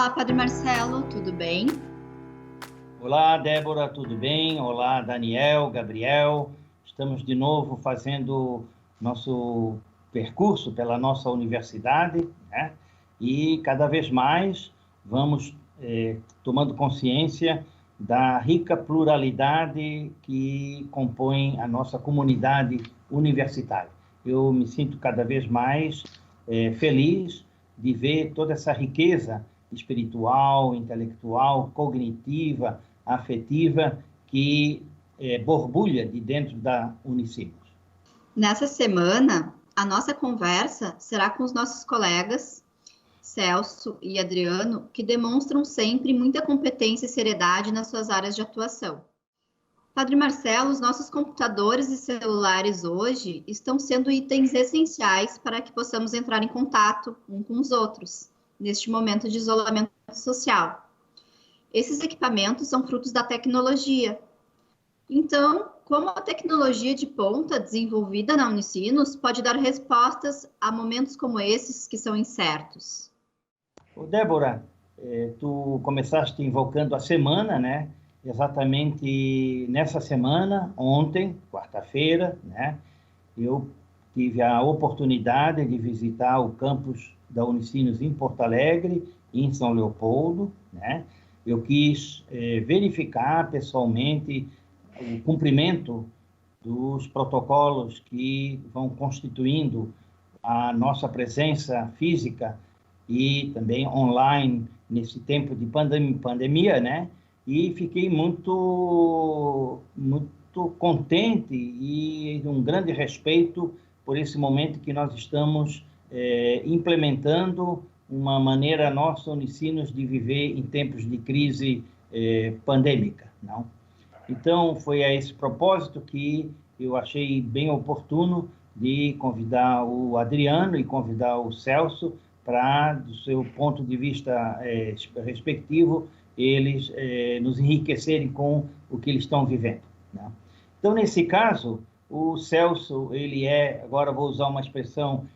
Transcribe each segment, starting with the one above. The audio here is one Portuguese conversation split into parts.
Olá, Padre Marcelo, tudo bem? Olá, Débora, tudo bem? Olá, Daniel, Gabriel. Estamos de novo fazendo nosso percurso pela nossa universidade, né? E cada vez mais vamos tomando consciência da rica pluralidade que compõe a nossa comunidade universitária. Eu me sinto cada vez mais feliz de ver toda essa riqueza espiritual, intelectual, cognitiva, afetiva que borbulha de dentro da Unicinos. Nessa semana, a nossa conversa será com os nossos colegas Celso e Adriano, que demonstram sempre muita competência e seriedade nas suas áreas de atuação. Padre Marcelo, os nossos computadores e celulares hoje estão sendo itens essenciais para que possamos entrar em contato uns com os outros, neste momento de isolamento social. Esses equipamentos são frutos da tecnologia. Então, como a tecnologia de ponta desenvolvida na Unicinos pode dar respostas a momentos como esses que são incertos? Débora, tu começaste invocando a semana, né? Exatamente nessa semana, ontem, quarta-feira, né? Eu tive a oportunidade de visitar o campus da Unicinos em Porto Alegre, em São Leopoldo, né? Eu quis verificar pessoalmente o cumprimento dos protocolos que vão constituindo a nossa presença física e também online nesse tempo de pandemia, né? E fiquei muito contente e um grande respeito por esse momento que nós estamos implementando uma maneira nossa, Unicinos, de viver em tempos de crise pandêmica, não? Então, foi a esse propósito que eu achei bem oportuno de convidar o Adriano e convidar o Celso para, do seu ponto de vista respectivo, eles nos enriquecerem com o que eles estão vivendo, né? Então, nesse caso, o Celso, ele agora vou usar uma expressão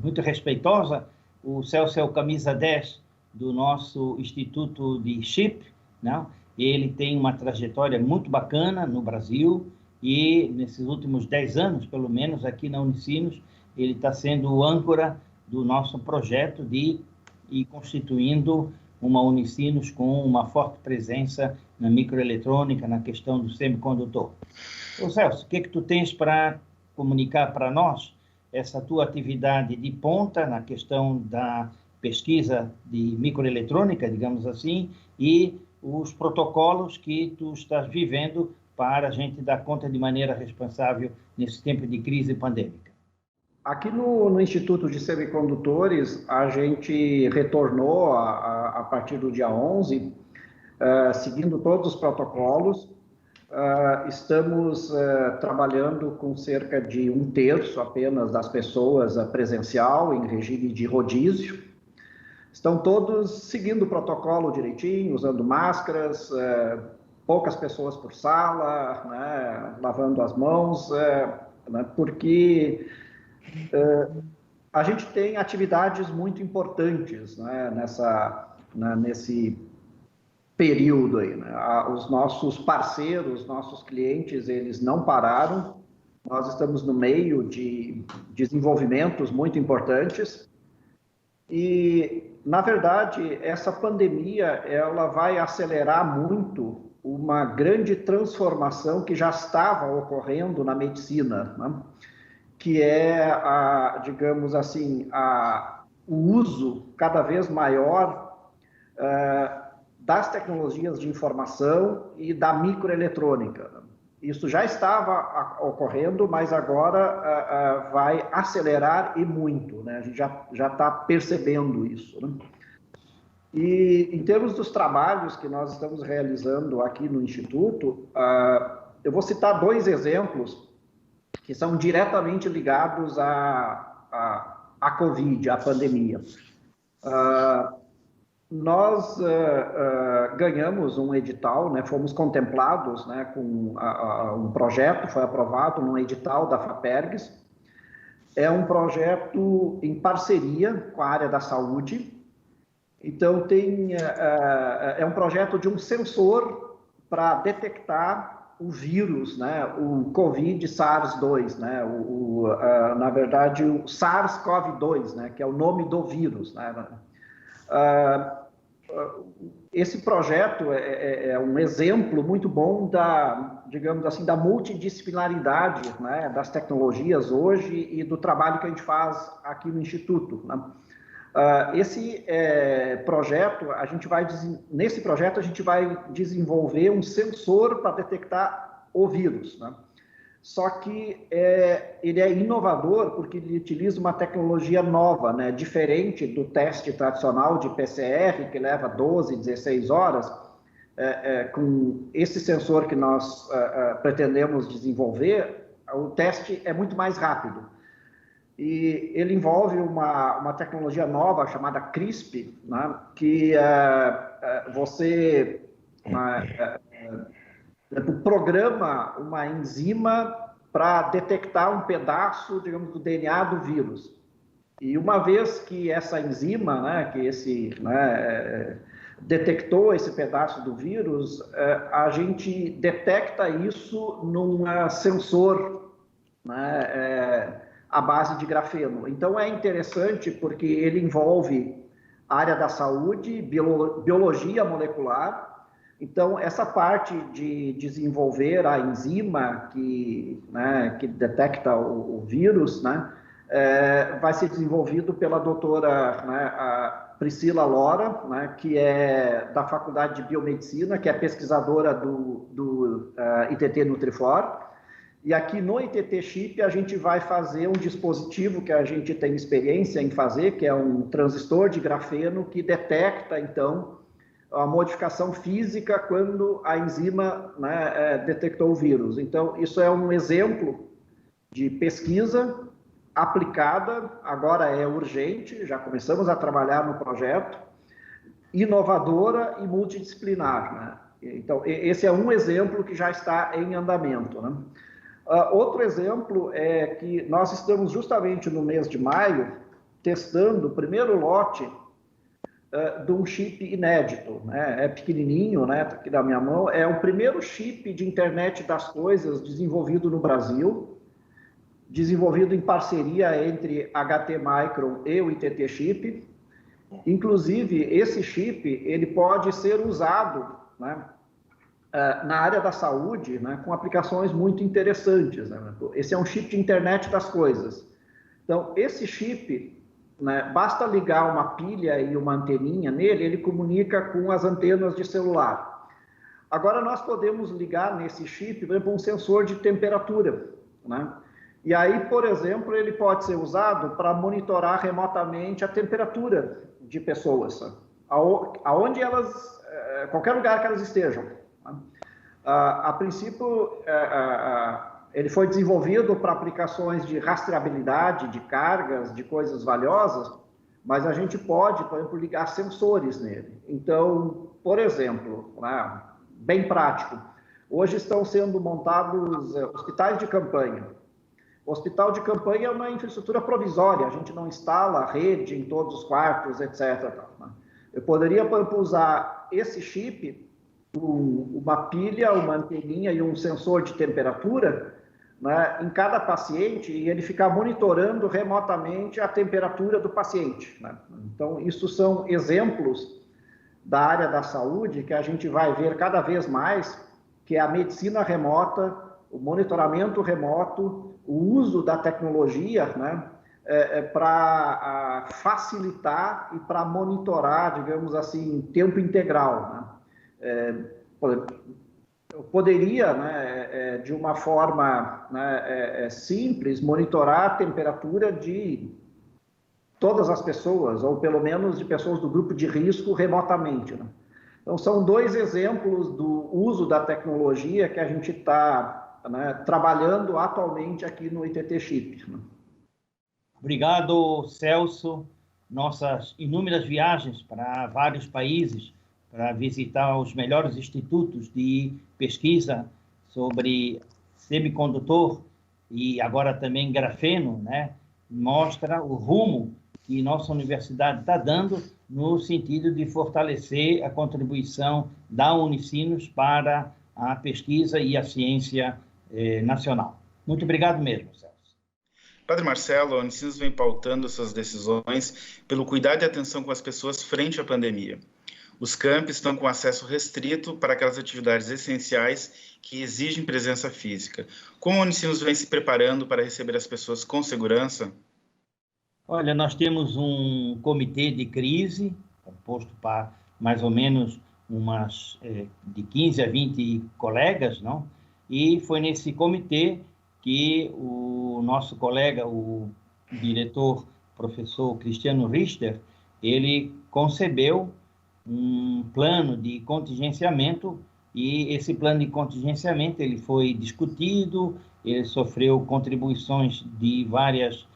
muito respeitosa, o Celso é o camisa 10 do nosso Instituto de Chip, né? Ele tem uma trajetória muito bacana no Brasil e, nesses últimos 10 anos, pelo menos aqui na Unicinos, ele está sendo o âncora do nosso projeto de ir constituindo uma Unicinos com uma forte presença na microeletrônica, na questão do semicondutor. Ô Celso, o que tu tens para comunicar para nós essa tua atividade de ponta na questão da pesquisa de microeletrônica, digamos assim, e os protocolos que tu estás vivendo para a gente dar conta de maneira responsável nesse tempo de crise pandêmica? Aqui no Instituto de Semicondutores, a gente retornou a partir do dia 11, seguindo todos os protocolos. Estamos trabalhando com cerca de 1/3 apenas das pessoas presencial, em regime de rodízio. Estão todos seguindo o protocolo direitinho, usando máscaras, poucas pessoas por sala, né, lavando as mãos, né, porque a gente tem atividades muito importantes, né, nesse período aí, né? Os nossos parceiros, nossos clientes, eles não pararam. Nós estamos no meio de desenvolvimentos muito importantes e, na verdade, essa pandemia ela vai acelerar muito uma grande transformação que já estava ocorrendo na medicina, né? Que é, digamos assim, o uso cada vez maior das tecnologias de informação e da microeletrônica. Isso já estava ocorrendo, mas agora vai acelerar e muito, né? A gente já está percebendo isso, né? E em termos dos trabalhos que nós estamos realizando aqui no Instituto, eu vou citar 2 exemplos que são diretamente ligados à Covid, à pandemia. Nós ganhamos um edital, né, fomos contemplados, né, com um projeto, foi aprovado num edital da FAPERGS. É um projeto em parceria com a área da saúde, Então, é um projeto de um sensor para detectar o vírus, né, o COVID SARS-2, né, na verdade, o SARS-CoV-2, né, que é o nome do vírus, né. Esse projeto é um exemplo muito bom digamos assim, da multidisciplinaridade, né, das tecnologias hoje e do trabalho que a gente faz aqui no Instituto, né. Esse projeto, nesse projeto a gente vai desenvolver um sensor para detectar o vírus, né? Só que ele é inovador porque ele utiliza uma tecnologia nova, né? Diferente do teste tradicional de PCR, que leva 12, 16 horas. Com esse sensor que nós pretendemos desenvolver, o teste é muito mais rápido. E ele envolve uma tecnologia nova chamada CRISP, né? Que você programa uma enzima para detectar um pedaço, digamos, do DNA do vírus. E uma vez que essa enzima, né, detectou esse pedaço do vírus, a gente detecta isso num sensor, né, à base de grafeno. Então é interessante porque ele envolve a área da saúde, biologia molecular. Então, essa parte de desenvolver a enzima que detecta o vírus, né, vai ser desenvolvido pela doutora, né, a Priscila Lora, né, que é da Faculdade de Biomedicina, que é pesquisadora do ITT Nutrifor. E aqui no ITT Chip a gente vai fazer um dispositivo que a gente tem experiência em fazer, que é um transistor de grafeno que detecta, então, a modificação física quando a enzima, né, detectou o vírus. Então, isso é um exemplo de pesquisa aplicada, agora é urgente, já começamos a trabalhar no projeto, inovadora e multidisciplinar, né? Então, esse é um exemplo que já está em andamento, né? Outro exemplo é que nós estamos justamente no mês de maio testando o primeiro lote de um chip inédito, né? É pequenininho, né? Tá aqui na minha mão. É o primeiro chip de internet das coisas desenvolvido no Brasil, desenvolvido em parceria entre HT Micron e o ITT Chip. Inclusive, esse chip ele pode ser usado, né, na área da saúde, né, com aplicações muito interessantes, né? Esse é um chip de internet das coisas. Então, esse chip, né, basta ligar uma pilha e uma anteninha nele, ele comunica com as antenas de celular. Agora, nós podemos ligar nesse chip, por exemplo, um sensor de temperatura, né? E aí, por exemplo, ele pode ser usado para monitorar remotamente a temperatura de pessoas, aonde elas, qualquer lugar que elas estejam. A princípio, ele foi desenvolvido para aplicações de rastreabilidade, de cargas, de coisas valiosas, mas a gente pode, por exemplo, ligar sensores nele. Então, por exemplo, né, bem prático, hoje estão sendo montados hospitais de campanha. O hospital de campanha é uma infraestrutura provisória, a gente não instala rede em todos os quartos, etc. Eu poderia, por exemplo, usar esse chip, uma pilha, uma anteninha e um sensor de temperatura, né, em cada paciente, e ele ficar monitorando remotamente a temperatura do paciente, né? Então, isso são exemplos da área da saúde que a gente vai ver cada vez mais, que é a medicina remota, o monitoramento remoto, o uso da tecnologia, né, para facilitar e para monitorar, digamos assim, em tempo integral, né? Eu poderia, né, de uma forma, né, simples, monitorar a temperatura de todas as pessoas, ou pelo menos de pessoas do grupo de risco remotamente, né? Então, são dois exemplos do uso da tecnologia que a gente está, né, trabalhando atualmente aqui no ITT Chip, né? Obrigado, Celso. Nossas inúmeras viagens para vários países, para visitar os melhores institutos de pesquisa sobre semicondutor e agora também grafeno, né, mostra o rumo que nossa universidade está dando no sentido de fortalecer a contribuição da Unicinos para a pesquisa e a ciência nacional. Muito obrigado mesmo, Celso. Padre Marcelo, a Unicinos vem pautando suas decisões pelo cuidado e atenção com as pessoas frente à pandemia. Os campi estão com acesso restrito para aquelas atividades essenciais que exigem presença física. Como a Unicinos vem se preparando para receber as pessoas com segurança? Olha, nós temos um comitê de crise, composto por mais ou menos de 15 a 20 colegas, não? E foi nesse comitê que o nosso colega, o diretor, professor Cristiano Richter, ele concebeu um plano de contingenciamento, e esse plano de contingenciamento ele foi discutido, ele sofreu contribuições de várias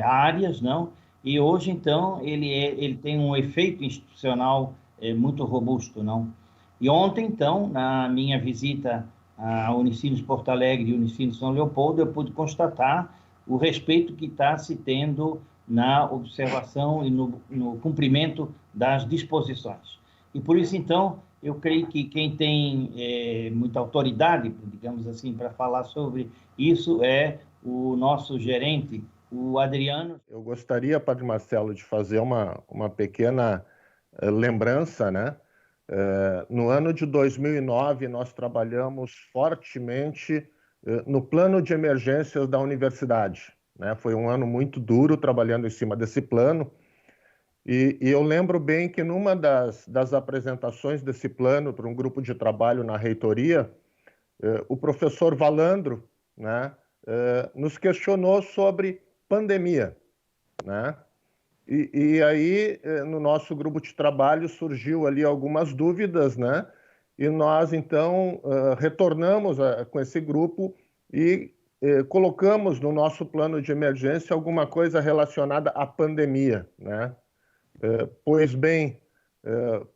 áreas, não? E hoje, então, ele tem um efeito institucional muito robusto, não? E ontem, então, na minha visita a Unicinos Porto Alegre e Unicinos São Leopoldo, eu pude constatar o respeito que está se tendo na observação e no cumprimento das disposições. E por isso, então, eu creio que quem tem muita autoridade, digamos assim, para falar sobre isso é o nosso gerente, o Adriano. Eu gostaria, Padre Marcelo, de fazer uma pequena lembrança, né? No ano de 2009, nós trabalhamos fortemente no plano de emergências da universidade, né? Foi um ano muito duro trabalhando em cima desse plano, e eu lembro bem que numa das apresentações desse plano para um grupo de trabalho na reitoria, o professor Valandro, né, nos questionou sobre pandemia, né? E aí, no nosso grupo de trabalho, surgiu ali algumas dúvidas, né? E nós, então, retornamos com esse grupo e colocamos no nosso plano de emergência alguma coisa relacionada à pandemia, né? Pois bem,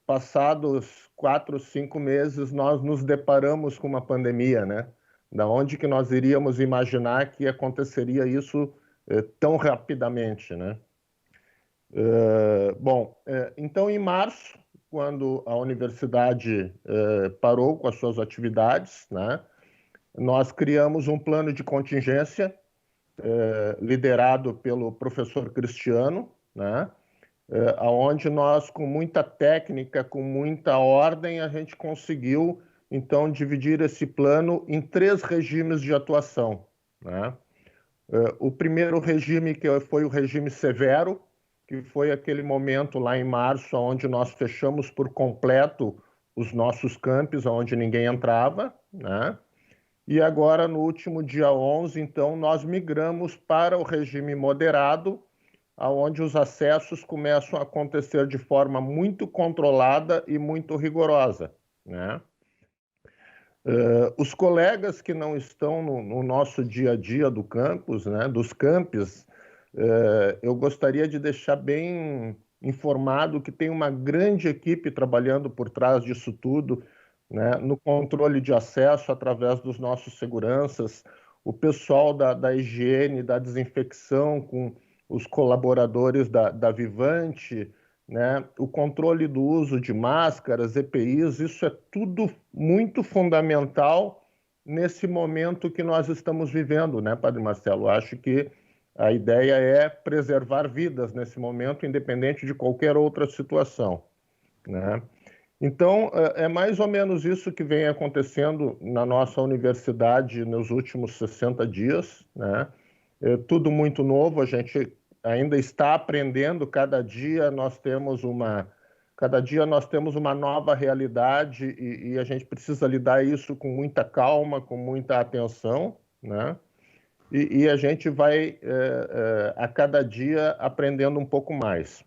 passados 4, 5 meses, nós nos deparamos com uma pandemia, né? Da onde que nós iríamos imaginar que aconteceria isso tão rapidamente, né? Então, em março, quando a universidade parou com as suas atividades, né, nós criamos um plano de contingência liderado pelo professor Cristiano, né, onde nós, com muita técnica, com muita ordem, a gente conseguiu, então, dividir esse plano em 3 regimes de atuação, né? O primeiro regime, que foi o regime severo, que foi aquele momento lá em março, onde nós fechamos por completo os nossos campos, onde ninguém entrava, né? E agora, no último dia 11, então, nós migramos para o regime moderado, onde os acessos começam a acontecer de forma muito controlada e muito rigorosa, né? Os colegas que não estão no nosso dia a dia do campus, né, dos campos, eu gostaria de deixar bem informado que tem uma grande equipe trabalhando por trás disso tudo, né, no controle de acesso através dos nossos seguranças, o pessoal da higiene, da desinfecção com os colaboradores da Vivante, né, o controle do uso de máscaras, EPIs, isso é tudo muito fundamental nesse momento que nós estamos vivendo, né, Padre Marcelo? Acho que a ideia é preservar vidas nesse momento, independente de qualquer outra situação, né? Então, é mais ou menos isso que vem acontecendo na nossa universidade nos últimos 60 dias, né? É tudo muito novo, a gente ainda está aprendendo, cada dia nós temos uma nova realidade e a gente precisa lidar isso com muita calma, com muita atenção, né? E a gente vai, a cada dia, aprendendo um pouco mais.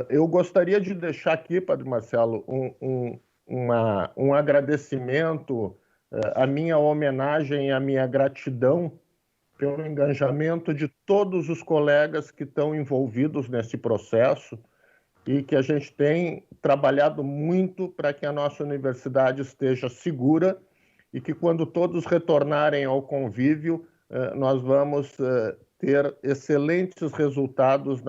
Eu gostaria de deixar aqui, Padre Marcelo, um agradecimento, a minha homenagem e a minha gratidão pelo engajamento de todos os colegas que estão envolvidos nesse processo e que a gente tem trabalhado muito para que a nossa universidade esteja segura e que, quando todos retornarem ao convívio, nós vamos ter excelentes resultados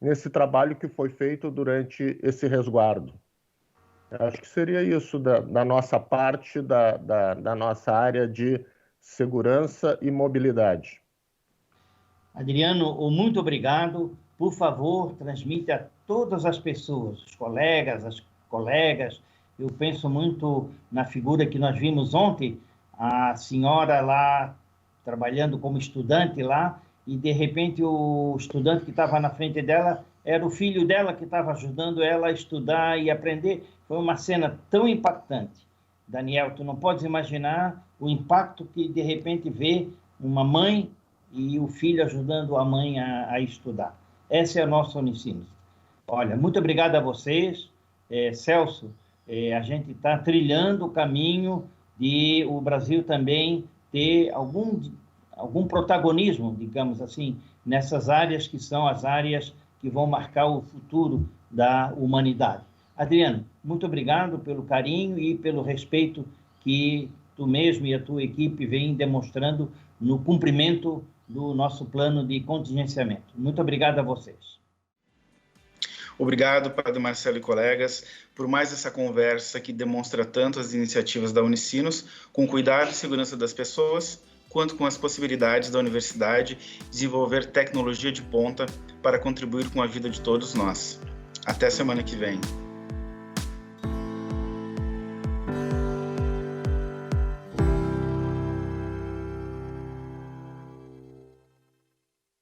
nesse trabalho que foi feito durante esse resguardo. Acho que seria isso da nossa parte, da nossa área de segurança e mobilidade. Adriano, muito obrigado. Por favor, transmite a todas as pessoas, os colegas, as colegas. Eu penso muito na figura que nós vimos ontem, a senhora lá trabalhando como estudante lá, e de repente o estudante que estava na frente dela era o filho dela que estava ajudando ela a estudar e aprender. Foi uma cena tão impactante. Daniel, tu não podes imaginar o impacto que de repente vê uma mãe e o filho ajudando a mãe a estudar. Essa é a nossa Unicinos. Olha, muito obrigado a vocês. Celso, a gente está trilhando o caminho de o Brasil também ter algum protagonismo, digamos assim, nessas áreas que são as áreas que vão marcar o futuro da humanidade. Adriano, muito obrigado pelo carinho e pelo respeito que tu mesmo e a tua equipe vêm demonstrando no cumprimento do nosso plano de contingenciamento. Muito obrigado a vocês. Obrigado, Padre Marcelo e colegas, por mais essa conversa que demonstra tanto as iniciativas da Unicinos, com cuidado e segurança das pessoas, quanto com as possibilidades da universidade desenvolver tecnologia de ponta para contribuir com a vida de todos nós. Até semana que vem.